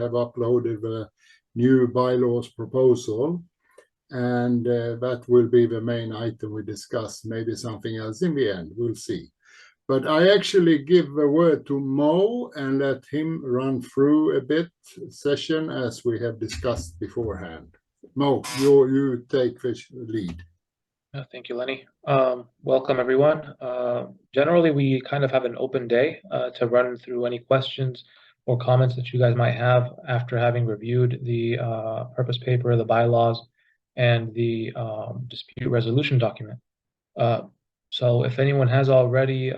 have uploaded the new bylaws proposal, and that will be the main item we discuss. Maybe something else in the end, we'll see. But I actually give the word to Mo and let him run through a bit session as we have discussed beforehand. Mo, you take the lead. Thank you, Lenny. Welcome, everyone. Generally, we kind of have an open day to run through any questions or comments that you guys might have after having reviewed the purpose paper, the bylaws, and the dispute resolution document. So if anyone has already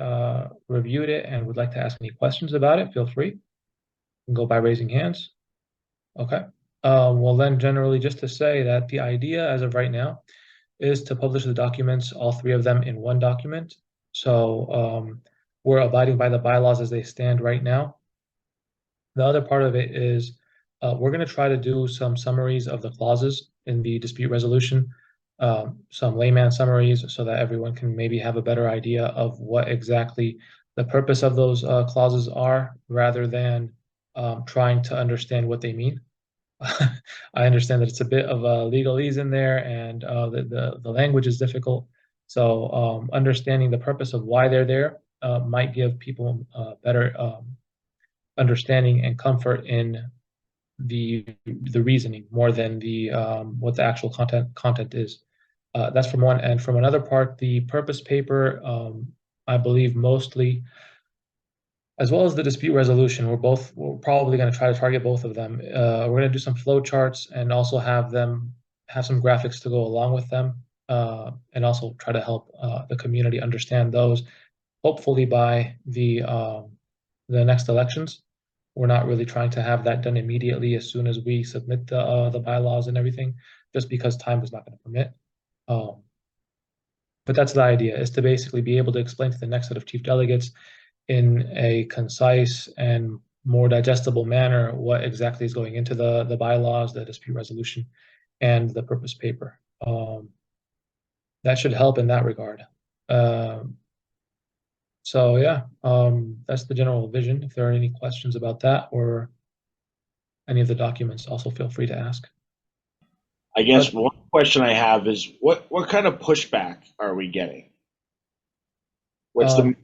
reviewed it and would like to ask any questions about it, feel free. You can go by raising hands. Okay. Well, then generally just to say that the idea as of right now is to publish the documents, all three of them, in one document. So we're abiding by the bylaws as they stand right now. The other part of it is we're going to try to do some summaries of the clauses in the dispute resolution, some layman summaries, so that everyone can maybe have a better idea of what exactly the purpose of those clauses are, rather than trying to understand what they mean. I understand that it's a bit of a legalese in there, and the language is difficult. So understanding the purpose of why they're there might give people better understanding and comfort in the reasoning more than the what the actual content is. That's from one, and from another part, the purpose paper, I believe mostly, as well as the dispute resolution, we're probably going to try to target both of them. We're going to do some flow charts and also have some graphics to go along with them, and also try to help the community understand those. Hopefully by the next elections. We're not really trying to have that done immediately as soon as we submit the bylaws and everything, just because time is not going to permit. But that's the idea, is to basically be able to explain to the next set of chief delegates in a concise and more digestible manner what exactly is going into the bylaws, the dispute resolution, and the purpose paper. That should help in that regard. So yeah, that's the general vision. If there are any questions about that or any of the documents, also feel free to ask. I guess one question I have is what kind of pushback are we getting? What's the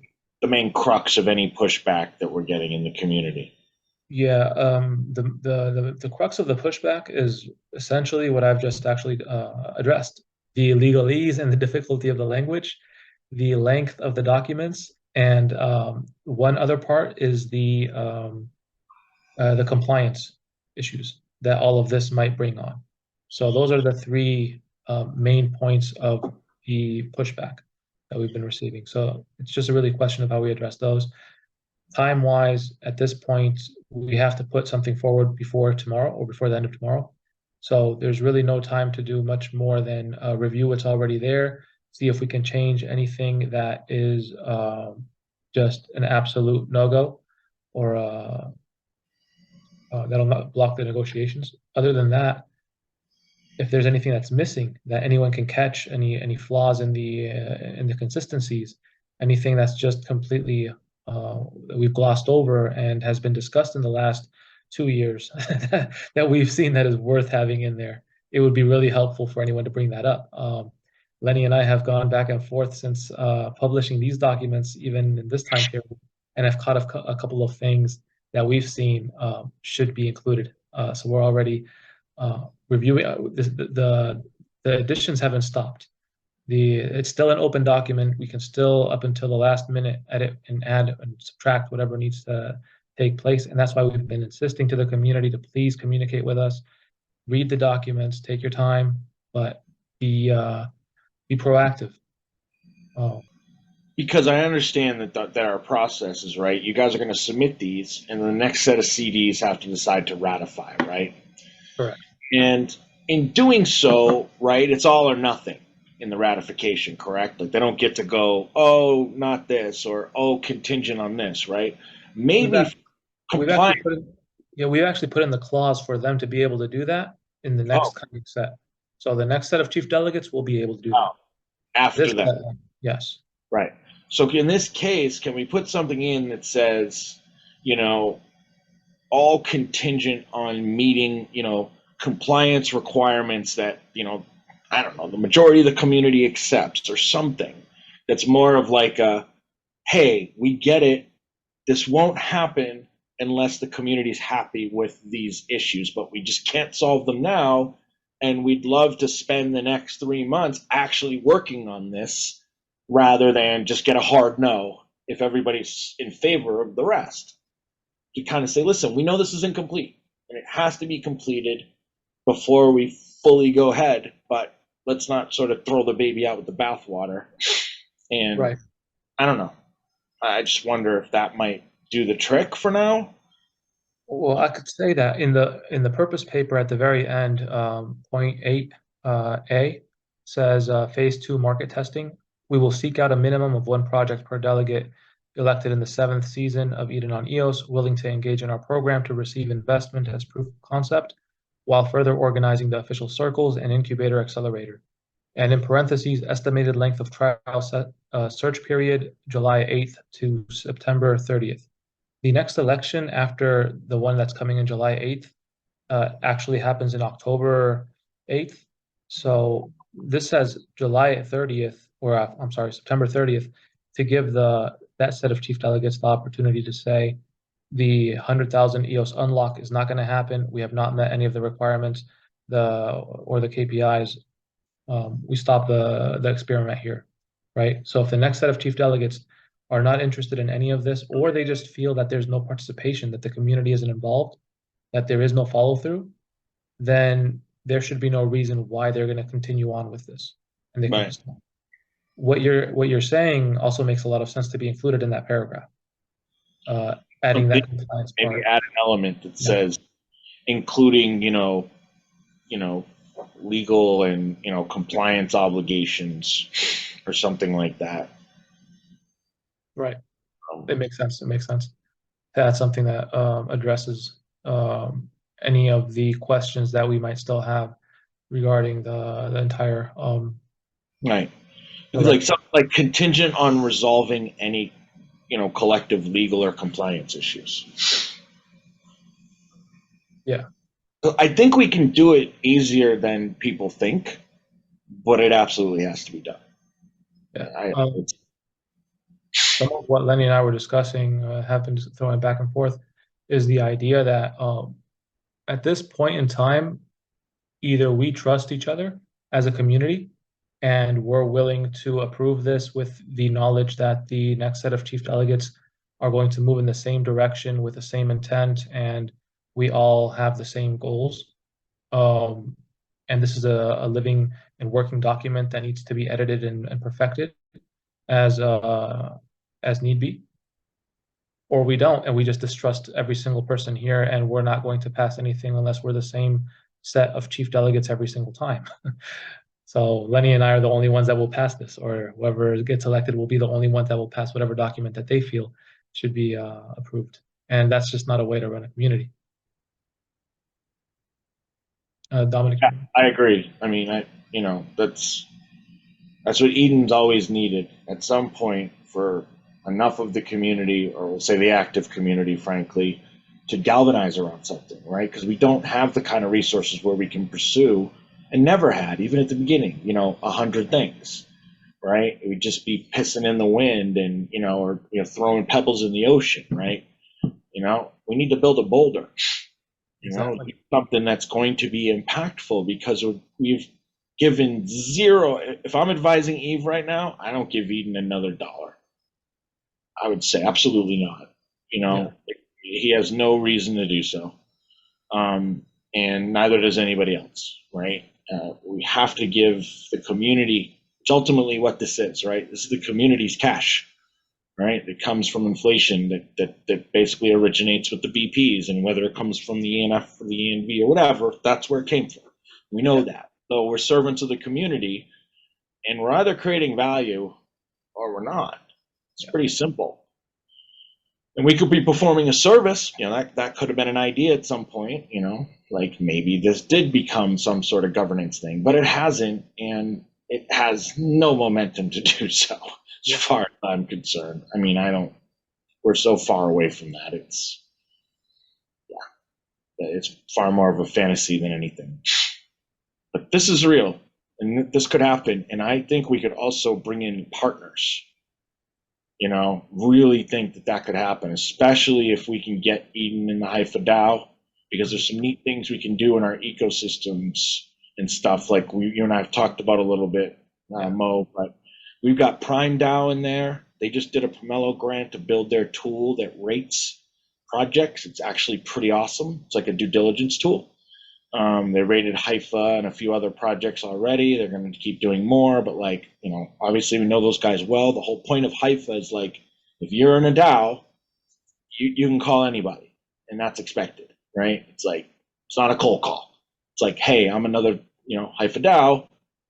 main crux of any pushback that we're getting in the community? Yeah, the crux of the pushback is essentially what I've just actually addressed: the legalese and the difficulty of the language, the length of the documents, and one other part is the compliance issues that all of this might bring on. So those are the three main points of the pushback that we've been receiving. So it's just a really question of how we address those. Time-wise, at this point, we have to put something forward before tomorrow or before the end of tomorrow. So there's really no time to do much more than review what's already there, see if we can change anything that is just an absolute no-go, or that'll not block the negotiations. Other than that, if there's anything that's missing that anyone can catch, any flaws in the consistencies, anything that's just completely that we've glossed over and has been discussed in the last 2 years that we've seen that is worth having in there, it would be really helpful for anyone to bring that up. Lenny and I have gone back and forth since publishing these documents, even in this time period, and I've caught a couple of things that we've seen should be included. So we're already reviewing. The additions haven't stopped. It's still an open document. We can still, up until the last minute, edit and add and subtract whatever needs to take place. And that's why we've been insisting to the community to please communicate with us, read the documents, take your time, but be proactive. Because I understand that our process is right. You guys are going to submit these, and the next set of CDs have to decide to ratify, right? Correct. And in doing so, right, it's all or nothing in the ratification, correct? Like they don't get to go, oh, not this, or oh, contingent on this, right? Maybe we've actually put in the clause for them to be able to do that in the next coming set. So the next set of chief delegates will be able to do that. After that. Yes. Right. So in this case, can we put something in that says, you know, all contingent on meeting, compliance requirements that, I don't know, the majority of the community accepts, or something that's more of like a, hey, we get it. This won't happen unless the community is happy with these issues, but we just can't solve them now. And we'd love to spend the next 3 months actually working on this rather than just get a hard no if everybody's in favor of the rest. To kind of say, listen, we know this is incomplete and it has to be completed before we fully go ahead, but let's not sort of throw the baby out with the bathwater. And Right. I don't know. I just wonder if that might do the trick for now. Well, I could say that in the purpose paper at the very end, point 8 A says phase 2 market testing. We will seek out a minimum of 1 project per delegate elected in the 7th season of EdenOnEOS, willing to engage in our program to receive investment as proof of concept, while further organizing the official circles and incubator accelerator. And in parentheses, estimated length of trial search period, July 8th to September 30th. The next election after the one that's coming in July 8th actually happens in October 8th. So this says July 30th, or I'm sorry, September 30th, to give that set of chief delegates the opportunity to say the 100,000 EOS unlock is not going to happen. We have not met any of the requirements or the KPIs. We stop the experiment here, right? So if the next set of chief delegates are not interested in any of this, or they just feel that there's no participation, that the community isn't involved, that there is no follow through, then there should be no reason why they're going to continue on with this. And they can just, what you're saying also makes a lot of sense to be included in that paragraph. Adding that compliance part. Maybe add an element that says, including, legal and, compliance obligations or something like that. Right. It makes sense. It makes sense to add something that addresses any of the questions that we might still have regarding the entire right. Like something like contingent on resolving any, collective legal or compliance issues. Yeah. I think we can do it easier than people think, but it absolutely has to be done. Yeah. Some of what Lenny and I were discussing, have been throwing back and forth, is the idea that at this point in time, either we trust each other as a community and we're willing to approve this with the knowledge that the next set of chief delegates are going to move in the same direction with the same intent, and we all have the same goals. And this is a living and working document that needs to be edited and perfected as need be. Or we don't, and we just distrust every single person here, and we're not going to pass anything unless we're the same set of chief delegates every single time. So Lenny and I are the only ones that will pass this, or whoever gets elected will be the only ones that will pass whatever document that they feel should be approved. And that's just not a way to run a community. Dominic? Yeah, I agree. I mean, that's what Eden's always needed at some point, for enough of the community, or we'll say the active community, frankly, to galvanize around something, right? Because we don't have the kind of resources where we can pursue, and never had, even at the beginning, 100 things, right? We'd just be pissing in the wind and, or throwing pebbles in the ocean, right? We need to build a boulder, Exactly. something that's going to be impactful, because we've given zero. If I'm advising Eve right now, I don't give Eden another dollar. I would say absolutely not. He has no reason to do so. And neither does anybody else, right? We have to give the community, which ultimately what this is, right? This is the community's cash, right? It comes from inflation that basically originates with the BPs, and whether it comes from the ENF or the ENV or whatever, that's where it came from. We know that. So we're servants of the community, and we're either creating value or we're not. It's pretty simple. And we could be performing a service, that could have been an idea at some point, like maybe this did become some sort of governance thing, but it hasn't, and it has no momentum to do so, as far as I'm concerned. I mean, we're so far away from that. It's far more of a fantasy than anything. But this is real, and this could happen. And I think we could also bring in partners. Really think that could happen, especially if we can get Eden in the Haifa DAO, because there's some neat things we can do in our ecosystems and stuff like you and I have talked about a little bit, Mo, but we've got Prime DAO in there. They just did a Pomelo grant to build their tool that rates projects. It's actually pretty awesome. It's like a due diligence tool. They rated Haifa and a few other projects already. They're going to keep doing more, but obviously we know those guys well. The whole point of Haifa is if you're in a DAO, you can call anybody, and that's expected, right? It's not a cold call. It's hey, I'm another, Haifa DAO.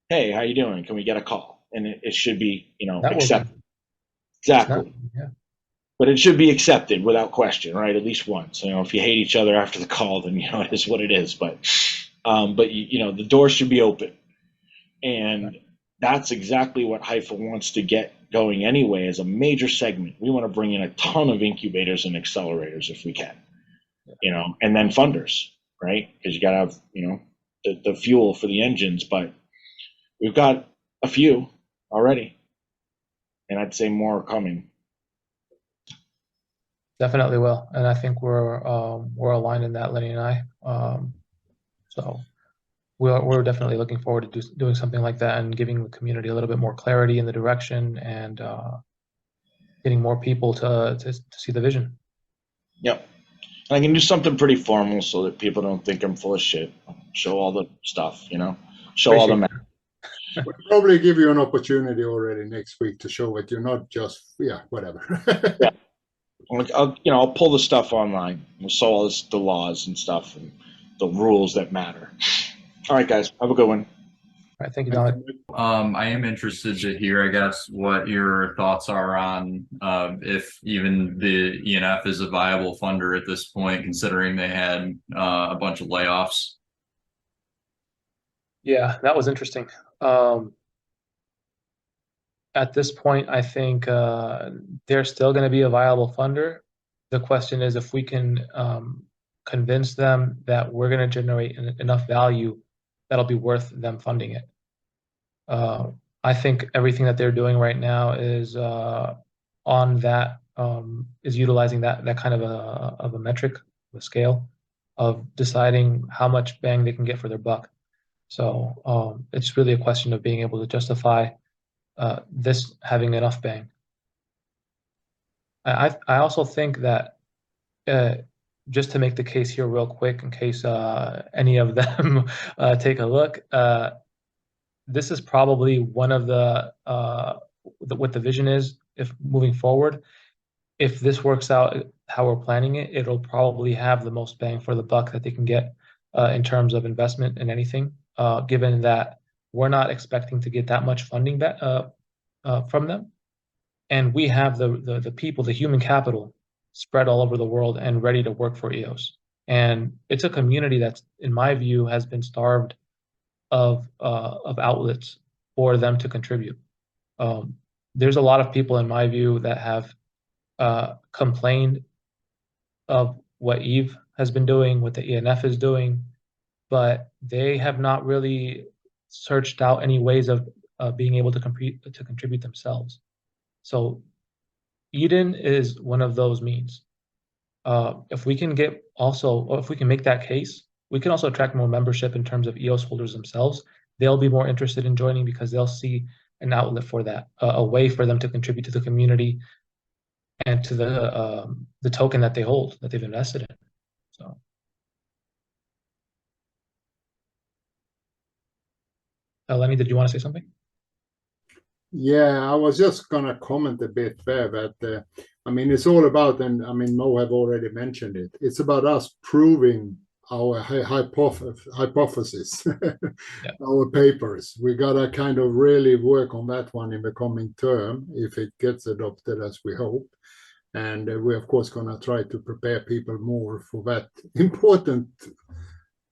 Hey, how you doing? Can we get a call? And it should be, accepted. Exactly. Yeah. But it should be accepted without question, right? At least once. If you hate each other after the call, then it is what it is. But the door should be open, and that's exactly what Haifa wants to get going anyway. As a major segment, we want to bring in a ton of incubators and accelerators if we can, and then funders, right? Because you got to have the fuel for the engines. But we've got a few already, and I'd say more are coming. Definitely will, and I think we're aligned in that, Lenny and I. So we're definitely looking forward to doing something like that and giving the community a little bit more clarity in the direction and getting more people to see the vision. Yep, and I can do something pretty formal so that people don't think I'm full of shit. Show all the stuff, show all the math. We'll probably give you an opportunity already next week to show it. You're not just whatever. Yeah. I'll pull the stuff online. We'll show all the laws and stuff and the rules that matter. All right, guys, have a good one. All right, thank you, Dominic. I am interested to hear, I guess, what your thoughts are on if even the ENF is a viable funder at this point, considering they had a bunch of layoffs. Yeah, that was interesting. At this point, I think they're still going to be a viable funder. The question is if we can convince them that we're going to generate enough value that'll be worth them funding it. I think everything that they're doing right now is on that, is utilizing that kind of a metric, a scale of deciding how much bang they can get for their buck. So it's really a question of being able to justify this having enough bang. I also think that just to make the case here real quick, in case any of them take a look, this is probably one of what the vision is if moving forward. If this works out how we're planning it, it'll probably have the most bang for the buck that they can get in terms of investment in anything, given that we're not expecting to get that much funding back from them. And we have the people, the human capital spread all over the world and ready to work for EOS. And it's a community that's, in my view, has been starved of outlets for them to contribute. There's a lot of people, in my view, that have complained of what Eve has been doing, what the ENF is doing, but they have not really searched out any ways of being able to contribute themselves. So Eden is one of those means. If we can if we can make that case, we can also attract more membership in terms of EOS holders themselves. They'll be more interested in joining because they'll see an outlet for that, a way for them to contribute to the community and to the token that they hold, that they've invested in. So. Lenny, did you want to say something? Yeah, I was just going to comment a bit there that, it's all about, and Mo have already mentioned it, it's about us proving our hypothesis, our papers. We got to kind of really work on that one in the coming term, if it gets adopted as we hope. And we're, of course, going to try to prepare people more for that important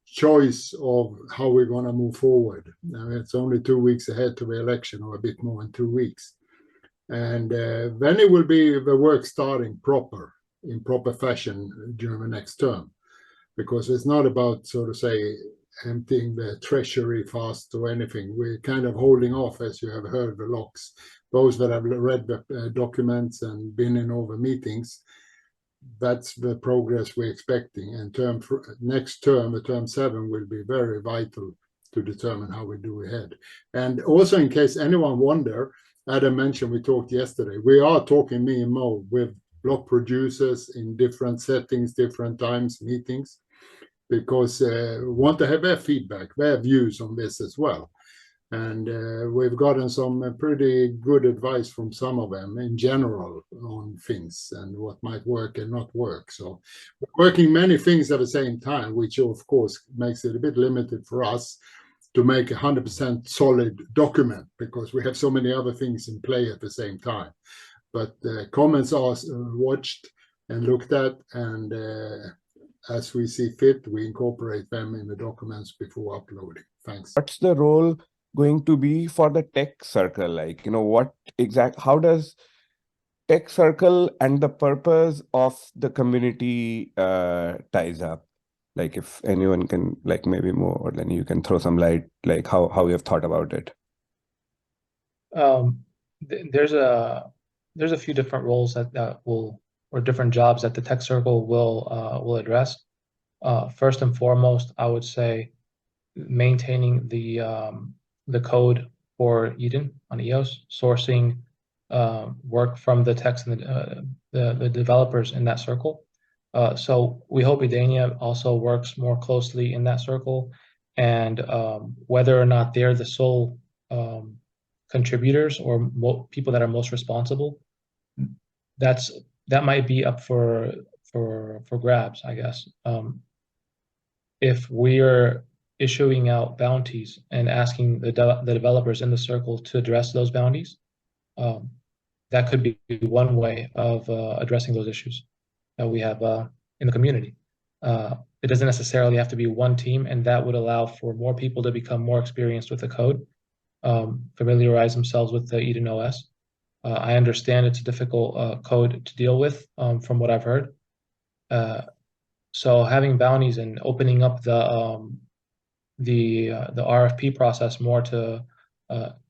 choice of how we're going to move forward. Now, it's only 2 weeks ahead to the election, or a bit more than 2 weeks. And then it will be the work starting in proper fashion during the next term. because it's not about, so to say, emptying the treasury fast or anything. We're kind of holding off, as you have heard, the locks. Those that have read the documents and been in over meetings, that's the progress we're expecting. And next term, the term 7, will be very vital to determine how we do ahead. And also, in case anyone wonder, Adam mentioned, we talked yesterday, we are talking, me and Mo, with block producers in different settings, different times, meetings, because we want to have their feedback, their views on this as well. And we've gotten some pretty good advice from some of them in general on things and what might work and not work. So we're working many things at the same time, which of course makes it a bit limited for us to make a 100% solid document, because we have so many other things in play at the same time. But comments are watched and looked at, and as we see fit, we incorporate them in the documents before uploading. Thanks. What's the role going to be for the tech circle? Like, how does tech circle and the purpose of the community ties up? Like, if anyone can, like, maybe more, then you can throw some light, like how you have thought about it. There's a few different roles or different jobs that the tech circle will address. First and foremost, I would say maintaining the code for EdenOnEOS, sourcing work from the techs and the developers in that circle. So we hope Edenia also works more closely in that circle, and whether or not they're the sole contributors or people that are most responsible, that might be up for grabs, I guess. If we're issuing out bounties and asking the developers in the circle to address those bounties, that could be one way of addressing those issues that we have in the community. It doesn't necessarily have to be one team, and that would allow for more people to become more experienced with the code, familiarize themselves with the EdenOS. I understand it's a difficult code to deal with, from what I've heard. So having bounties and opening up the RFP process more to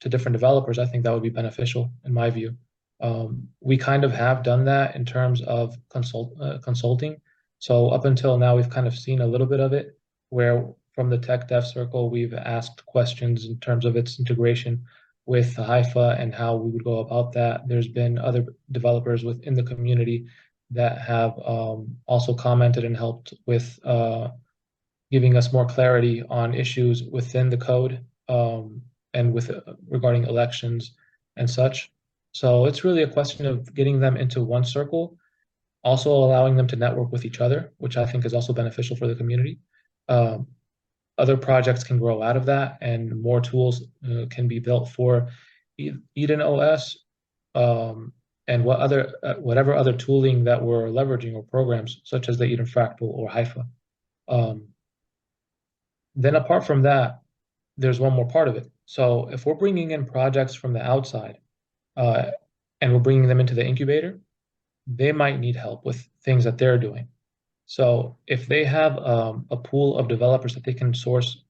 different developers, I think that would be beneficial in my view. We kind of have done that in terms of consulting. So up until now, we've kind of seen a little bit of it, where from the tech dev circle, we've asked questions in terms of its integration with Haifa and how we would go about that. There's been other developers within the community that have also commented and helped with giving us more clarity on issues within the code, and with regarding elections and such. So it's really a question of getting them into one circle, also allowing them to network with each other, which I think is also beneficial for the community. Other projects can grow out of that, and more tools can be built for EdenOS, and whatever other tooling that we're leveraging or programs, such as the Eden Fractal or Haifa. Then apart from that, there's one more part of it. So if we're bringing in projects from the outside, and we're bringing them into the incubator, they might need help with things that they're doing. So if they have a pool of developers that they can source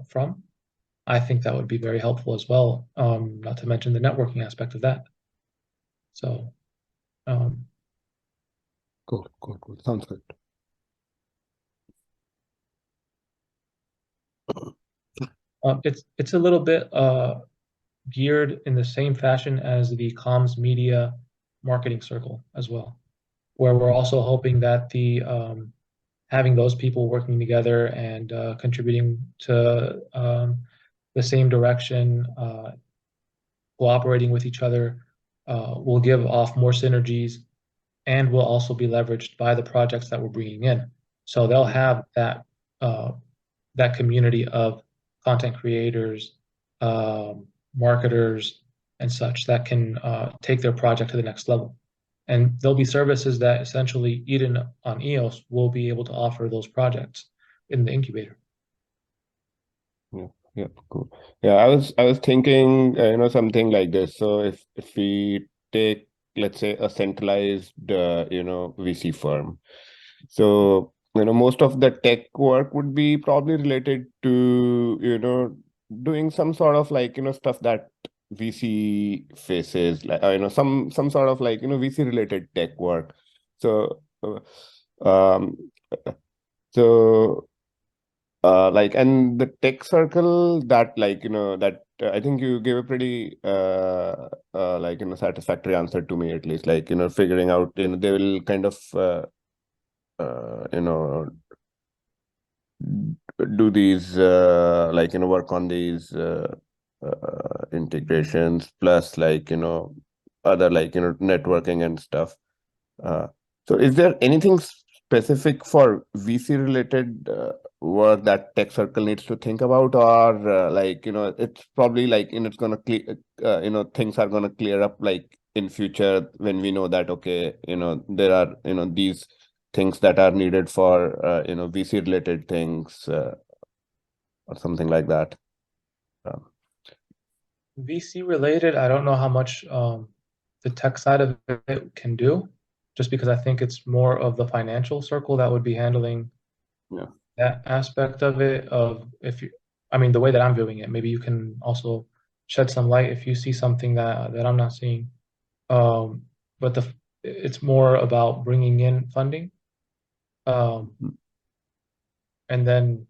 from, I think that would be very helpful as well, not to mention the networking aspect of that. So Cool. Sounds good. It's a little bit geared in the same fashion as the comms media marketing circle as well, where we're also hoping that having those people working together and contributing to the same direction, cooperating with each other, will give off more synergies, and will also be leveraged by the projects that we're bringing in. So they'll have that community of content creators, marketers, and such that can take their project to the next level. And there'll be services that essentially EdenOnEOS will be able to offer those projects in the incubator. Yeah, cool. Yeah, I was thinking, something like this. So if we take, let's say, a centralized, VC firm, so most of the tech work would be probably related to, doing some sort of stuff that VC faces, like, some sort of VC related tech work. So, um, so, and the tech circle that, I think you gave a pretty, satisfactory answer to me, at least, figuring out, they will kind of, do these work on these integrations, plus other networking and stuff. So is there anything specific for VC related work that tech circle needs to think about, or it's probably it's gonna clear, things are gonna clear up in future when we know that, okay, there are these things that are needed for VC related things, or something like that. VC related, I don't know how much the tech side of it can do, just because I think it's more of the financial circle that would be handling that aspect of it. I mean, the way that I'm viewing it, maybe you can also shed some light if you see something that I'm not seeing. But it's more about bringing in funding, and then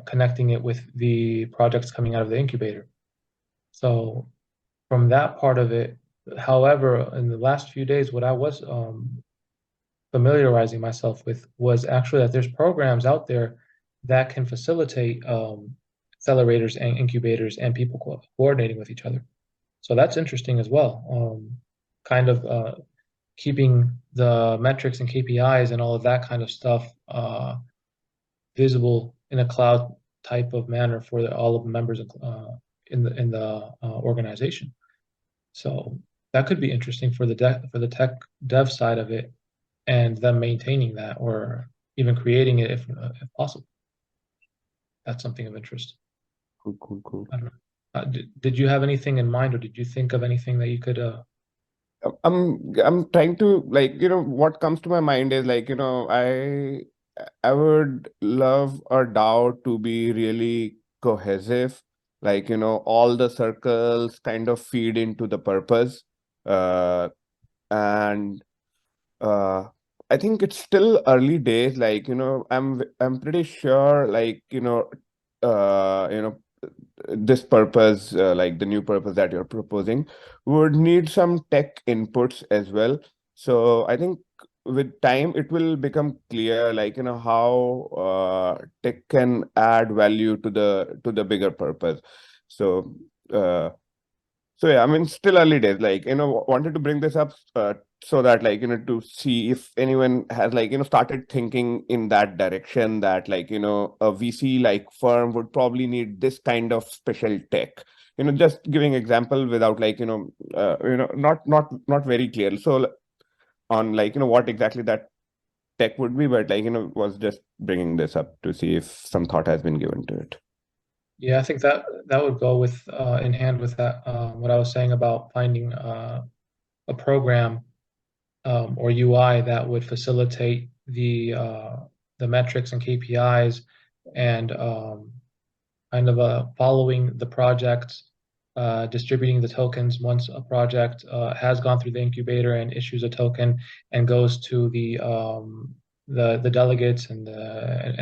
connecting it with the projects coming out of the incubator. So from that part of it, however, in the last few days, what I was familiarizing myself with was actually that there's programs out there that can facilitate accelerators and incubators and people coordinating with each other. So that's interesting as well. Kind of keeping the metrics and KPIs and all of that kind of stuff visible in a cloud type of manner for all of the members in the organization. So that could be interesting for the tech dev side of it, and them maintaining that, or even creating it if possible. That's something of interest. Cool. I don't know. Did you have anything in mind, or did you think of anything that you could? I'm trying to what comes to my mind is I would love a DAO to be really cohesive, all the circles kind of feed into the purpose, and I think it's still early days. I'm pretty sure this purpose, the new purpose that you're proposing, would need some tech inputs as well. So I think with time it will become clear how tech can add value to the bigger purpose. So yeah, I mean, still early days, wanted to bring this up so that to see if anyone has started thinking in that direction, that a VC firm would probably need this kind of special tech. Just giving example without not very clear. So on what exactly that tech would be, but was just bringing this up to see if some thought has been given to it. Yeah, I think that would go with in hand with that what I was saying about finding a program or UI that would facilitate the metrics and KPIs, and kind of following the project, distributing the tokens once a project has gone through the incubator and issues a token and goes to the delegates and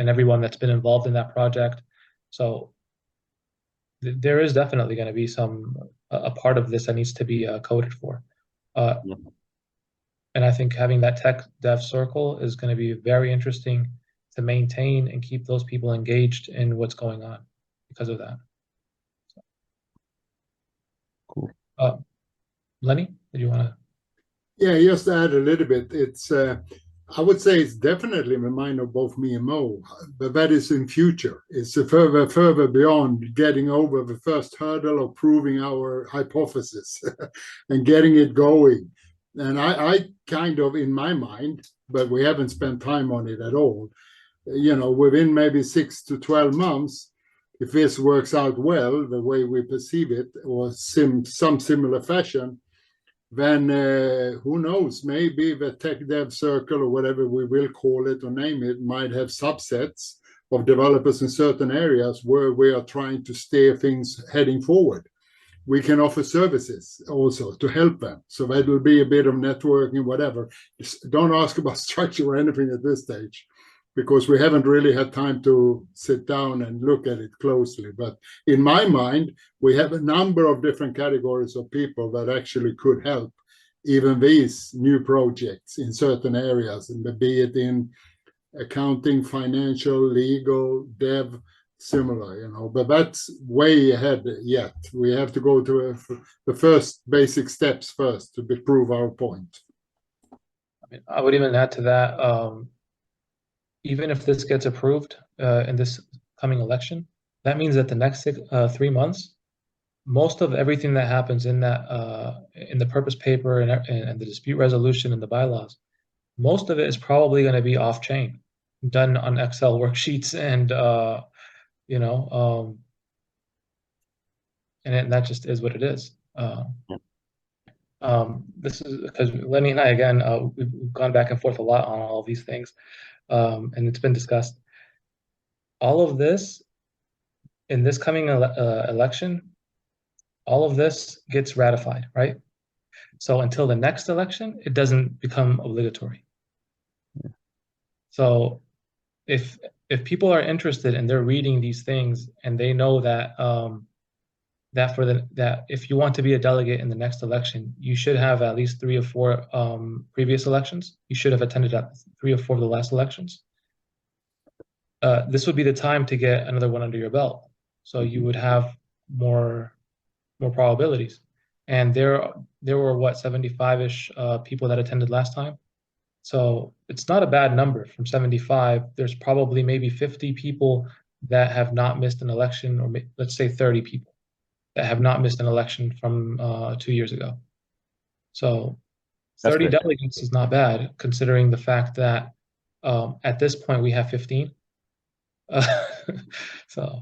everyone that's been involved in that project. So there is definitely going to be a part of this that needs to be coded for. And I think having that tech dev circle is going to be very interesting to maintain and keep those people engaged in what's going on because of that. Cool. Lenny, did you want to? Yeah, just to add a little bit, it's I would say it's definitely in the mind of both me and Mo, but that is in future. It's further beyond getting over the first hurdle of proving our hypothesis and getting it going. And I kind of, in my mind, but we haven't spent time on it at all, within maybe 6 to 12 months, if this works out well, the way we perceive it, or some similar fashion, then who knows, maybe the tech dev circle or whatever we will call it or name it might have subsets of developers in certain areas where we are trying to steer things heading forward. We can offer services also to help them. So that will be a bit of networking, whatever. Just don't ask about structure or anything at this stage, because we haven't really had time to sit down and look at it closely. But in my mind, we have a number of different categories of people that actually could help even these new projects in certain areas, and be it in accounting, financial, legal, dev, similar, but that's way ahead yet. We have to go to the first basic steps first to prove our point. I mean, I would even add to that, even if this gets approved in this coming election, that means that the next 3 months, most of everything that happens in that in the purpose paper and the dispute resolution and the bylaws, most of it is probably going to be off-chain, done on Excel worksheets and and that just is what it is. This is because Lenny and I, again, we've gone back and forth a lot on all these things, and it's been discussed. All of this in this coming election, all of this gets ratified, right? So until the next election, it doesn't become obligatory. So if people are interested and they're reading these things and they know that that if you want to be a delegate in the next election, you should have at least 3 or 4 previous elections. You should have attended 3 or 4 of the last elections. This would be the time to get another one under your belt. So you would have more probabilities. And there were what, 75-ish people that attended last time. So it's not a bad number. From 75, there's probably maybe 50 people that have not missed an election, or let's say 30 people that have not missed an election from 2 years ago. So 30 delegates is not bad, considering the fact that at this point we have 15. So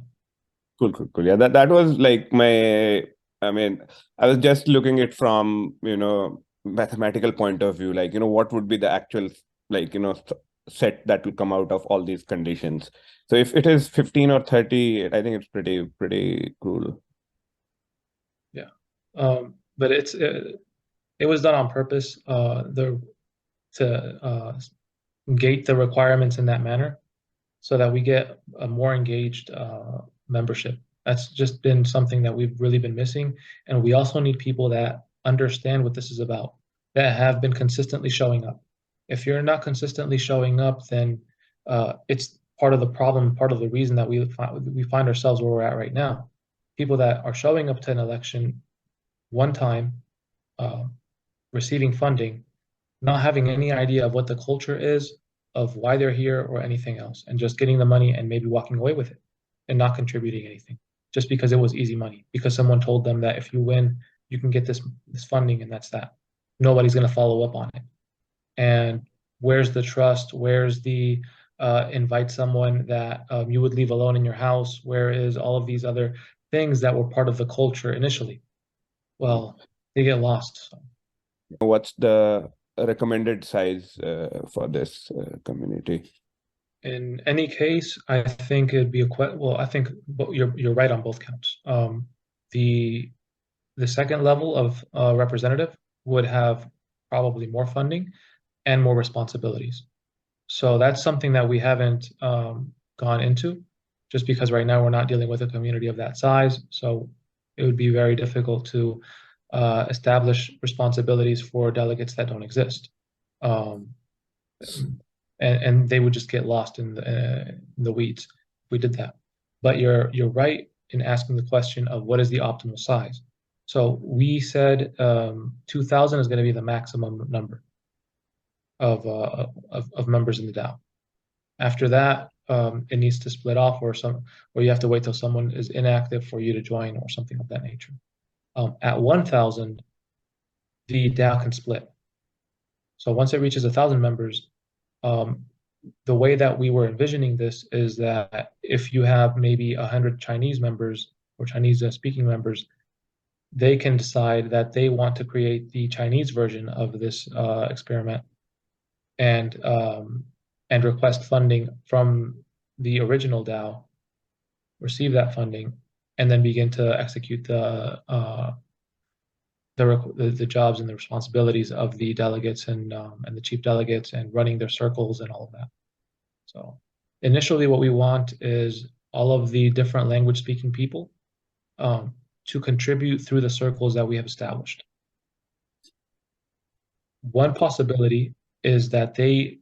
cool. Yeah, that was like I mean, I was just looking at it from mathematical point of view, like what would be the actual set that will come out of all these conditions. So if it is 15 or 30, I think it's pretty cool. Yeah, but it was done on purpose to gate the requirements in that manner, so that we get a more engaged membership. That's just been something that we've really been missing. And we also need people that understand what this is about, that have been consistently showing up. If you're not consistently showing up, then it's part of the problem, part of the reason that we find ourselves where we're at right now. People that are showing up to an election one time, receiving funding, not having any idea of what the culture is, of why they're here or anything else, and just getting the money and maybe walking away with it and not contributing anything, just because it was easy money, because someone told them that if you win, you can get this funding, and that's that. Nobody's going to follow up on it. And where's the trust? Where's the invite someone that you would leave alone in your house? Where is all of these other things that were part of the culture initially? Well, they get lost. So. What's the recommended size for this community? In any case, I think it'd be I think you're right on both counts. The second level of representative would have probably more funding and more responsibilities. So that's something that we haven't gone into, just because right now we're not dealing with a community of that size. So it would be very difficult to establish responsibilities for delegates that don't exist. And they would just get lost in the weeds if we did that. But you're right in asking the question of what is the optimal size. So we said 2,000 is going to be the maximum number of members in the DAO. After that, it needs to split off, or you have to wait till someone is inactive for you to join, or something of that nature. At 1,000, the DAO can split. So once it reaches 1,000 members, the way that we were envisioning this is that if you have maybe 100 Chinese members or Chinese speaking members, they can decide that they want to create the Chinese version of this experiment and request funding from the original DAO, receive that funding, and then begin to execute the jobs and the responsibilities of the delegates and the chief delegates and running their circles and all of that. So initially, what we want is all of the different language speaking people to contribute through the circles that we have established. One possibility is that they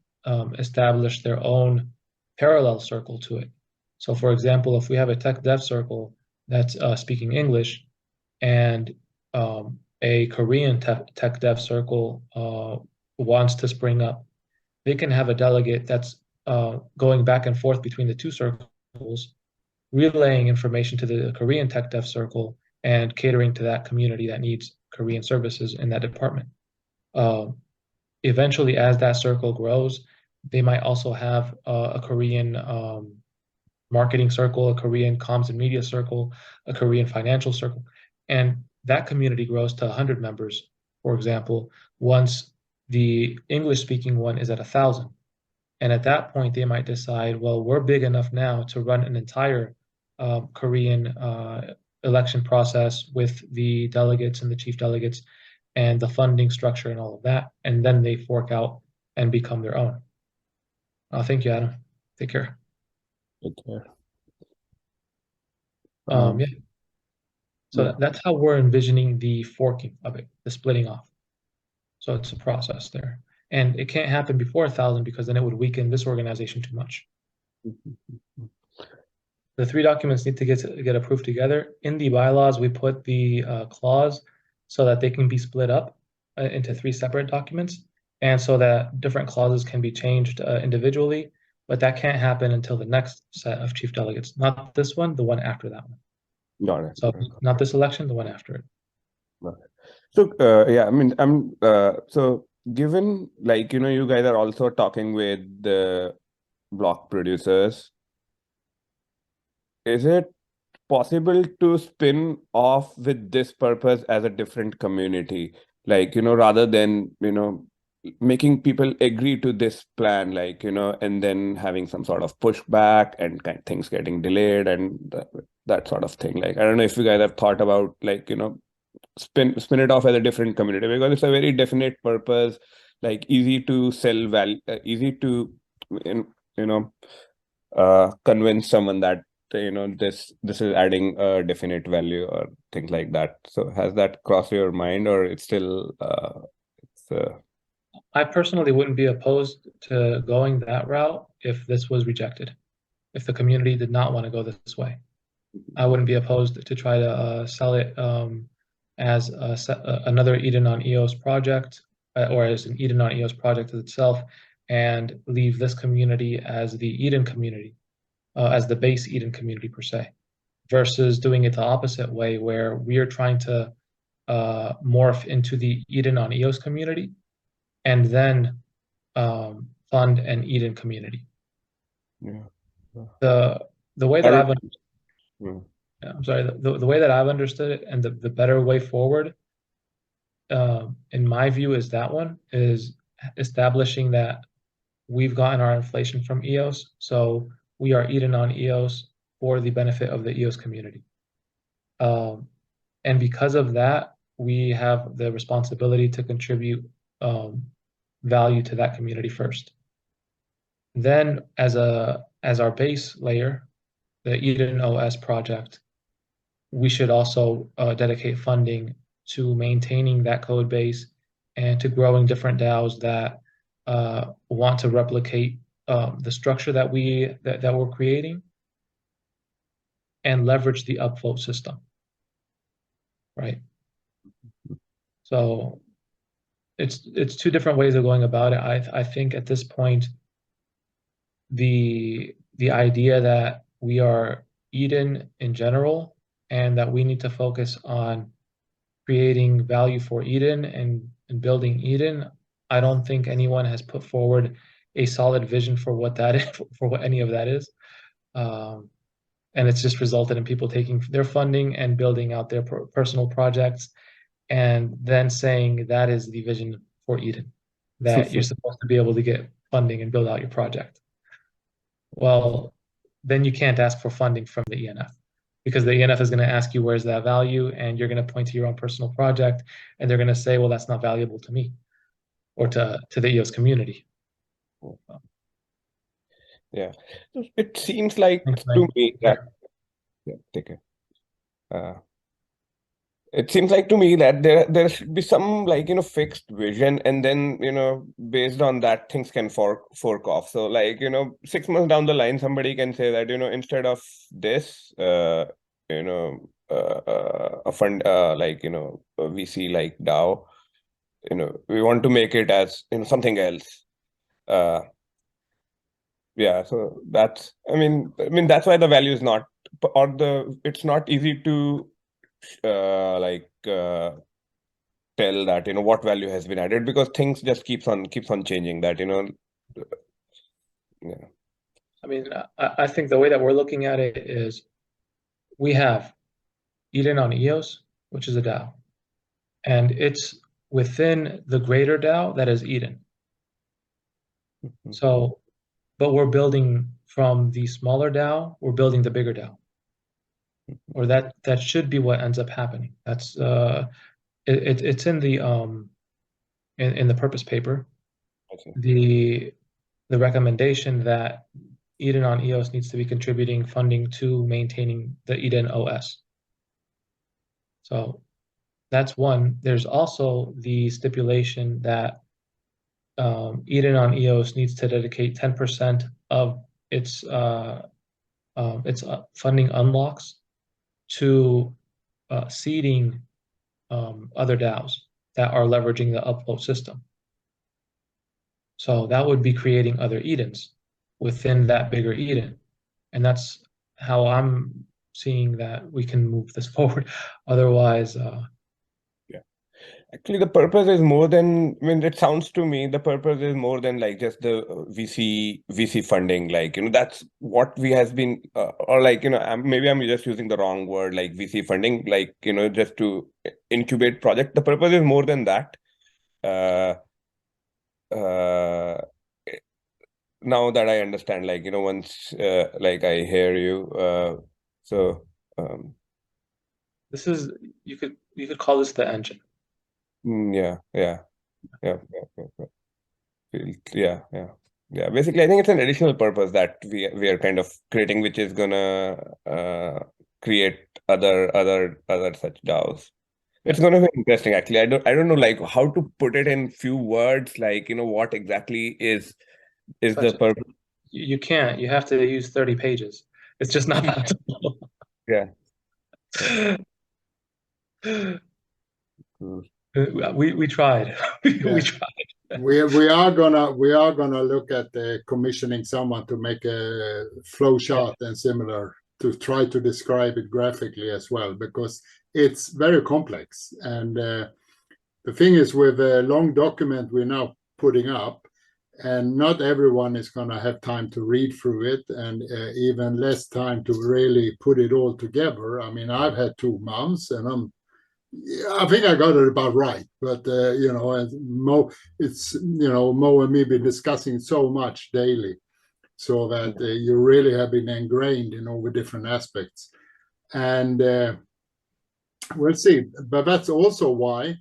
establish their own parallel circle to it. So for example, if we have a tech dev circle that's speaking English and a Korean tech dev circle wants to spring up, they can have a delegate that's going back and forth between the two circles, relaying information to the Korean tech dev circle and catering to that community that needs Korean services in that department. Eventually, as that circle grows, they might also have a Korean marketing circle, a Korean comms and media circle, a Korean financial circle. And that community grows to 100 members, for example, once the English-speaking one is at 1,000. And at that point, they might decide, well, we're big enough now to run an entire Korean election process with the delegates and the chief delegates and the funding structure and all of that. And then they fork out and become their own. Thank you, Adam. Take care. Take care. Yeah. So that's how we're envisioning the forking of it, the splitting off. So it's a process there. And it can't happen before 1,000 because then it would weaken this organization too much. The 3 documents need to get approved together. In the bylaws, we put the clause so that they can be split up into 3 separate documents, and so that different clauses can be changed individually, but that can't happen until the next set of chief delegates. Not this one, the one after that one. Got it. So not this election, the one after it. Got it. So yeah, I mean, so given like, you guys are also talking with the block producers, is it possible to spin off with this purpose as a different community? Like, rather than, making people agree to this plan, like, and then having some sort of pushback and kind of things getting delayed and that sort of thing. Like, I don't know if you guys have thought about, like, spin it off as a different community, because it's a very definite purpose, like easy to sell value, easy to, convince someone that, this is adding a definite value or things like that. So has that crossed your mind, or it's still I personally wouldn't be opposed to going that route if this was rejected. If the community did not want to go this way, I wouldn't be opposed to try to sell it as another EdenOnEOS project, or as an EdenOnEOS project itself, and leave this community as the Eden community, as the base Eden community per se, versus doing it the opposite way, where we are trying to morph into the EdenOnEOS community and then fund an Eden community. Yeah. The way that I've I'm sorry, the way that I've understood it, and the better way forward, in my view, is that one is establishing that we've gotten our inflation from EOS, so we are EdenOnEOS for the benefit of the EOS community. And because of that, we have the responsibility to contribute value to that community first. Then, as our base layer, the EdenOS project, we should also dedicate funding to maintaining that code base and to growing different DAOs that want to replicate the structure that we're creating and leverage the upvote system, right? So it's 2 different ways of going about it. I think at this point, the idea that we are Eden in general and that we need to focus on creating value for Eden and building Eden, I don't think anyone has put forward a solid vision for what that is, for what any of that is. And it's just resulted in people taking their funding and building out their personal projects, and then saying that is the vision for Eden, that you're supposed to be able to get funding and build out your project. Well, then you can't ask for funding from the ENF, because the ENF is going to ask you where's that value, and you're going to point to your own personal project, and they're going to say, well, that's not valuable to me or to the EOS community. Yeah, it seems like Thanks, to Mike. me that take it. It seems like to me that there should be some fixed vision, and then based on that things can fork off. So 6 months down the line, somebody can say that instead of this a fund a VC like DAO, we want to make it as something else. Yeah, so that's I mean that's why the value is not, or it's not easy to tell that what value has been added, because things just keeps on changing, that yeah. I mean, I think the way that we're looking at it is we have EdenOnEOS, which is a DAO, and it's within the greater DAO that is Eden. So, but we're building from the smaller DAO, we're building the bigger DAO, or that should be what ends up happening. That's it's in the in the purpose paper, the recommendation that EdenOnEOS needs to be contributing funding to maintaining the EdenOS. So that's one. There's also the stipulation that EdenOnEOS needs to dedicate 10% of its funding unlocks to seeding other DAOs that are leveraging the upload system. So that would be creating other Edens within that bigger Eden. And that's how I'm seeing that we can move this forward. Otherwise, yeah. Actually, the purpose is more than, it sounds to me, the purpose is more than just the VC funding. That's what we has been, or maybe I'm just using the wrong word, VC funding, just to incubate project. The purpose is more than that. Now that I understand, once I hear you, so this is, you could call this the engine. Yeah. Basically, I think it's an additional purpose that we are kind of creating, which is gonna create other such DAOs. It's gonna be interesting, actually. I don't know how to put it in few words, what exactly is the purpose. You can't. You have to use 30 pages. It's just not possible. Yeah. We tried. We tried. We are gonna look at commissioning someone to make a flow chart and similar, to try to describe it graphically as well, because it's very complex. And the thing is, with a long document we're now putting up, and not everyone is going to have time to read through it, and even less time to really put it all together. I mean, I've had 2 months, and I think I got it about right. But Mo and me been discussing so much daily, so that you really have been ingrained in all the different aspects. And we'll see. But that's also why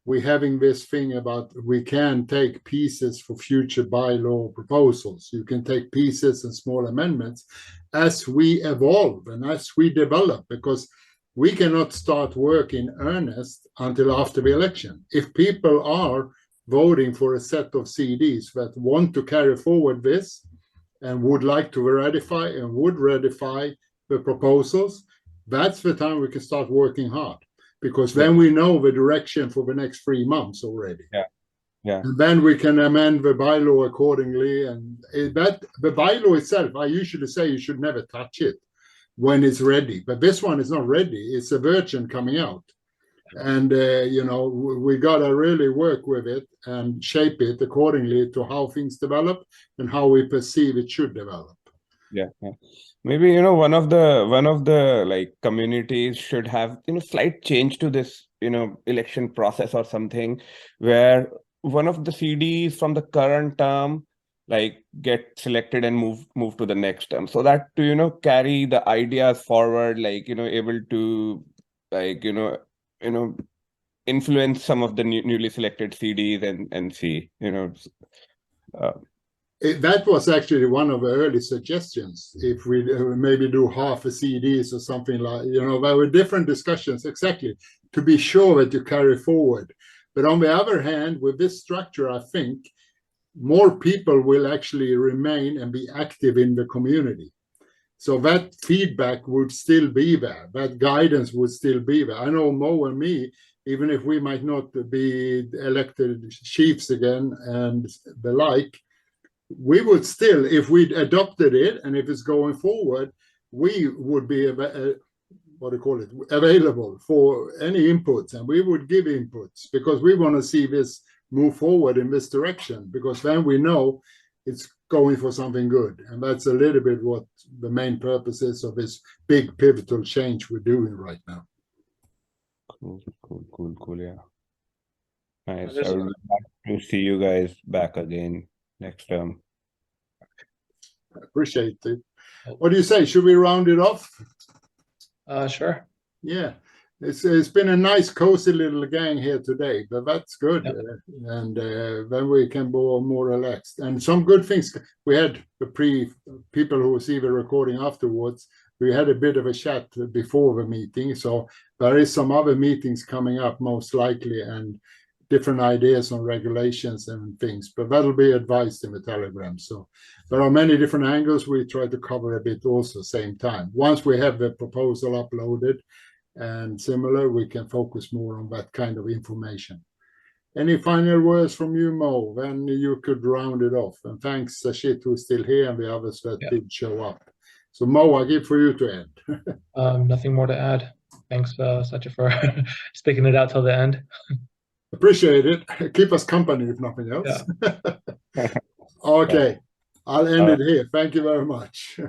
we're having this thing about we can take pieces for future bylaw proposals. You can take pieces and small amendments as we evolve and as we develop, because we cannot start work in earnest until after the election. If people are voting for a set of CDs that want to carry forward this and would like to ratify and would ratify the proposals, that's the time we can start working hard. Because then we know the direction for the next 3 months already. Yeah. And then we can amend the bylaw accordingly. And the bylaw itself, I usually say you should never touch it when it's ready. But this one is not ready. It's a version coming out. And, we got to really work with it and shape it accordingly to how things develop and how we perceive it should develop. Yeah, yeah. Maybe, you know, one of the like communities should have, you know, slight change to this, you know, election process or something, where one of the CDs from the current term like get selected and move to the next term, so that to, you know, carry the ideas forward, like, you know, able to like, you know, influence some of the newly selected CDs and see, you know, That was actually one of the early suggestions. If we maybe do half a CDs or something like, you know, there were different discussions exactly to be sure that you carry forward. But on the other hand, with this structure, I think more people will actually remain and be active in the community. So that feedback would still be there. That guidance would still be there. I know Mo and me, even if we might not be elected chiefs again and the like, we would still, if we adopted it and if it's going forward, we would be available for any inputs, and we would give inputs because we want to see this move forward in this direction, because then we know it's going for something good. And that's a little bit what the main purpose is of this big pivotal change we're doing right now. Cool. Yeah. Nice. There's I would like to see you guys back again next term. I appreciate it. What do you say? Should we round it off? Sure. Yeah, it's been a nice, cozy little gang here today, but that's good. Yep. And then we can be more relaxed. And some good things. We had the people who see the recording afterwards. We had a bit of a chat before the meeting. So there is some other meetings coming up, most likely, and different ideas on regulations and things. But that'll be advised in the Telegram. So there are many different angles we try to cover a bit also same time. Once we have the proposal uploaded and similar, we can focus more on that kind of information. Any final words from you, Mo? Then you could round it off. And thanks, Sashit, who's still here, and the others that did show up. So Mo, I give for you to end. Nothing more to add. Thanks, Satya, for sticking it out till the end. Appreciate it. Keep us company, if nothing else. Yeah. Okay, I'll end it here. Thank you very much.